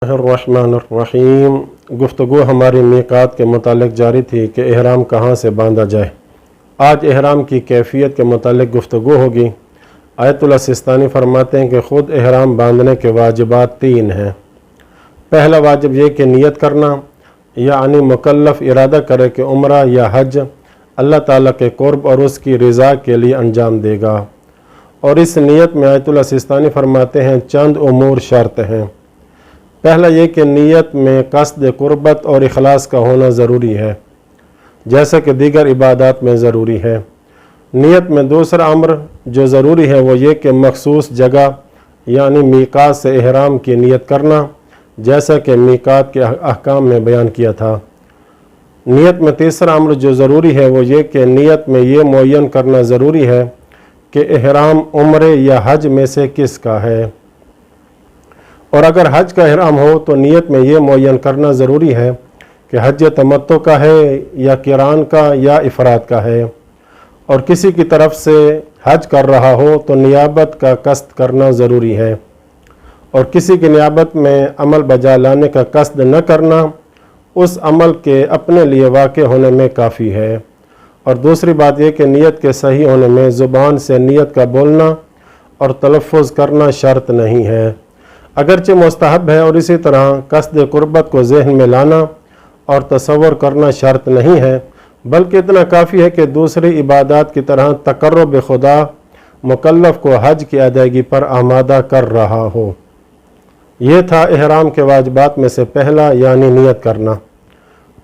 الرحمن الرحیم۔ گفتگو ہماری میقات کے متعلق جاری تھی کہ احرام کہاں سے باندھا جائے۔ آج احرام کی کیفیت کے متعلق گفتگو ہوگی۔ آیت اللہ سستانی فرماتے ہیں کہ خود احرام باندھنے کے واجبات 3 ہیں۔ پہلا واجب یہ کہ نیت کرنا، یعنی مکلف ارادہ کرے کہ عمرہ یا حج اللہ تعالیٰ کے قرب اور اس کی رضا کے لیے انجام دے گا، اور اس نیت میں آیت اللہ سستانی فرماتے ہیں چند امور شرط ہیں۔ پہلا یہ کہ نیت میں قصد قربت اور اخلاص کا ہونا ضروری ہے، جیسا کہ دیگر عبادات میں ضروری ہے۔ نیت میں دوسرا امر جو ضروری ہے وہ یہ کہ مخصوص جگہ یعنی میقات سے احرام کی نیت کرنا، جیسا کہ میقات کے احکام میں بیان کیا تھا۔ نیت میں تیسرا امر جو ضروری ہے وہ یہ کہ نیت میں یہ معین کرنا ضروری ہے کہ احرام عمرے یا حج میں سے کس کا ہے، اور اگر حج کا احرام ہو تو نیت میں یہ معین کرنا ضروری ہے کہ حج تمتع کا ہے یا قران کا یا افراد کا ہے، اور کسی کی طرف سے حج کر رہا ہو تو نیابت کا قصد کرنا ضروری ہے، اور کسی کی نیابت میں عمل بجا لانے کا قصد نہ کرنا اس عمل کے اپنے لیے واقع ہونے میں کافی ہے۔ اور دوسری بات یہ کہ نیت کے صحیح ہونے میں زبان سے نیت کا بولنا اور تلفظ کرنا شرط نہیں ہے، اگرچہ مستحب ہے، اور اسی طرح قصد قربت کو ذہن میں لانا اور تصور کرنا شرط نہیں ہے، بلکہ اتنا کافی ہے کہ دوسری عبادات کی طرح تقرب خدا مکلف کو حج کی ادائیگی پر آمادہ کر رہا ہو۔ یہ تھا احرام کے واجبات میں سے پہلا، یعنی نیت کرنا۔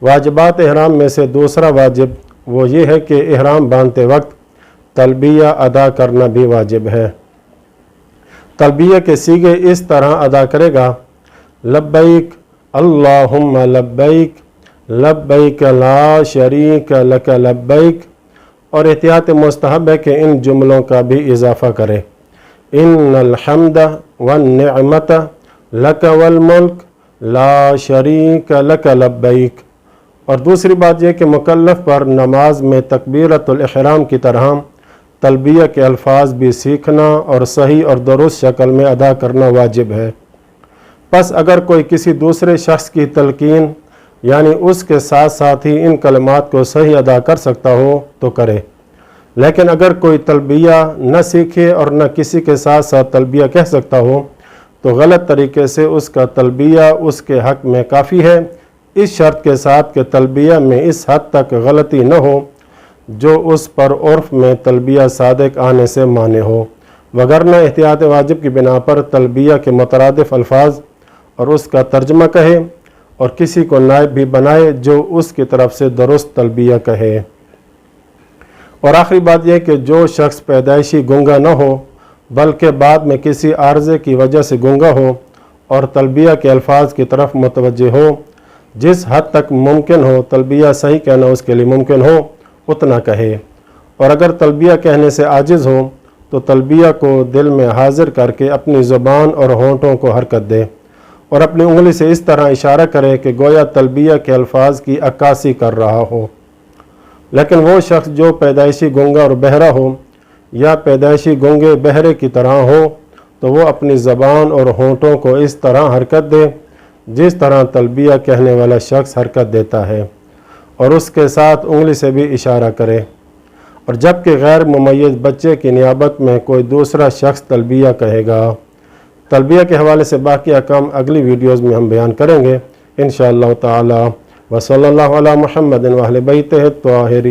واجبات احرام میں سے دوسرا واجب وہ یہ ہے کہ احرام باندھتے وقت تلبیہ ادا کرنا بھی واجب ہے۔ تلبیہ کے صیغے اس طرح ادا کرے گا: لبیک اللہم لبیک لبیک لا شریک لک لبیک، اور احتیاط مستحب ہے کہ ان جملوں کا بھی اضافہ کرے: ان الحمد والنعمت لک والملک لا شریک لک لبیک۔ اور دوسری بات یہ کہ مکلف پر نماز میں تکبیرۃ الاحرام کی طرح تلبیہ کے الفاظ بھی سیکھنا اور صحیح اور درست شکل میں ادا کرنا واجب ہے۔ پس اگر کوئی کسی دوسرے شخص کی تلقین یعنی اس کے ساتھ ساتھ ہی ان کلمات کو صحیح ادا کر سکتا ہو تو کرے، لیکن اگر کوئی تلبیہ نہ سیکھے اور نہ کسی کے ساتھ ساتھ تلبیہ کہہ سکتا ہو تو غلط طریقے سے اس کا تلبیہ اس کے حق میں کافی ہے، اس شرط کے ساتھ کہ تلبیہ میں اس حد تک غلطی نہ ہو جو اس پر عرف میں تلبیہ صادق آنے سے مانے ہو، وگرنہ احتیاط واجب کی بنا پر تلبیہ کے مترادف الفاظ اور اس کا ترجمہ کہے اور کسی کو نائب بھی بنائے جو اس کی طرف سے درست تلبیہ کہے۔ اور آخری بات یہ کہ جو شخص پیدائشی گنگا نہ ہو بلکہ بعد میں کسی عارضے کی وجہ سے گنگا ہو اور تلبیہ کے الفاظ کی طرف متوجہ ہو، جس حد تک ممکن ہو تلبیہ صحیح کہنا اس کے لیے ممکن ہو اتنا کہے، اور اگر تلبیہ کہنے سے عاجز ہو تو تلبیہ کو دل میں حاضر کر کے اپنی زبان اور ہونٹوں کو حرکت دے اور اپنی انگلی سے اس طرح اشارہ کرے کہ گویا تلبیہ کے الفاظ کی عکاسی کر رہا ہو۔ لیکن وہ شخص جو پیدائشی گنگا اور بہرا ہو یا پیدائشی گنگے بہرے کی طرح ہو تو وہ اپنی زبان اور ہونٹوں کو اس طرح حرکت دے جس طرح تلبیہ کہنے والا شخص حرکت دیتا ہے، اور اس کے ساتھ انگلی سے بھی اشارہ کرے۔ اور جبکہ غیر ممیز بچے کی نیابت میں کوئی دوسرا شخص تلبیہ کہے گا۔ تلبیہ کے حوالے سے باقی احکام اگلی ویڈیوز میں ہم بیان کریں گے انشاءاللہ تعالی۔ وصلی اللہ علی محمد و اہل بیتہ الطاہرین۔